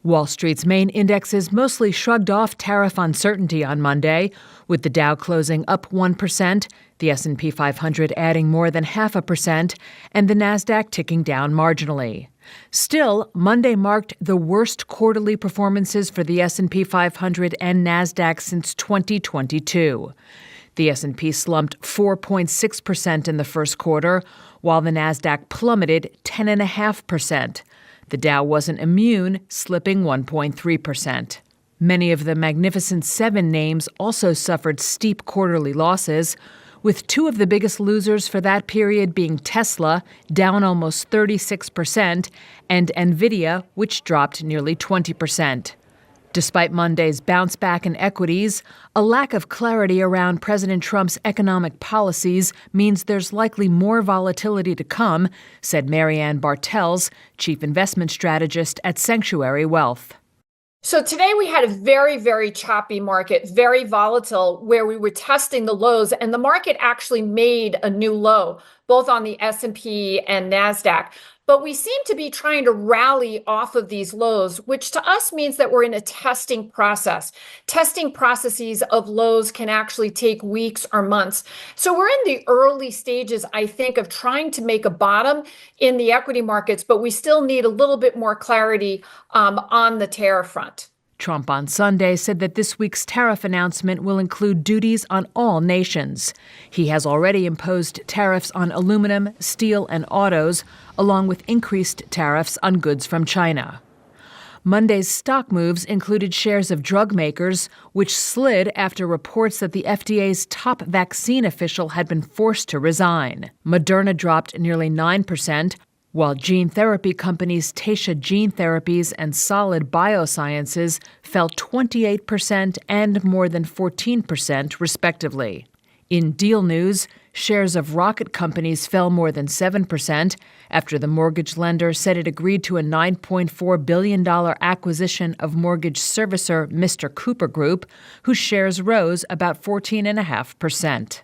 Wall Street's main indexes mostly shrugged off tariff uncertainty on Monday, with the Dow closing up 1%, the S&P 500 adding more than 0.5%, and the Nasdaq ticking down marginally. Still, Monday marked the worst quarterly performances for the S&P 500 and Nasdaq since 2022. The S&P slumped 4.6% in the first quarter, while the Nasdaq plummeted 10.5%. The Dow wasn't immune, slipping 1.3%. Many of the Magnificent Seven names also suffered steep quarterly losses, with two of the biggest losers for that period being Tesla, down almost 36%, and Nvidia, which dropped nearly 20%. Despite Monday's bounce back in equities, a lack of clarity around President Trump's economic policies means there's likely more volatility to come, said Marianne Bartels, chief investment strategist at Sanctuary Wealth. So today we had a very, very choppy market, very volatile, where we were testing the lows, and the market actually made a new low, both on the S&P and NASDAQ. But we seem to be trying to rally off of these lows, which to us means that we're in a testing process. Testing processes of lows can actually take weeks or months. So we're in the early stages, I think, of trying to make a bottom in the equity markets, but we still need a little bit more clarity on the tariff front. Trump on Sunday said that this week's tariff announcement will include duties on all nations. He has already imposed tariffs on aluminum, steel, and autos, along with increased tariffs on goods from China. Monday's stock moves included shares of drug makers, which slid after reports that the FDA's top vaccine official had been forced to resign. Moderna dropped nearly 9%, while gene therapy companies Taysha Gene Therapies and Solid Biosciences fell 28% and more than 14%, respectively. In deal news, shares of rocket companies fell more than 7% after the mortgage lender said it agreed to a $9.4 billion acquisition of mortgage servicer Mr. Cooper Group, whose shares rose about 14.5%.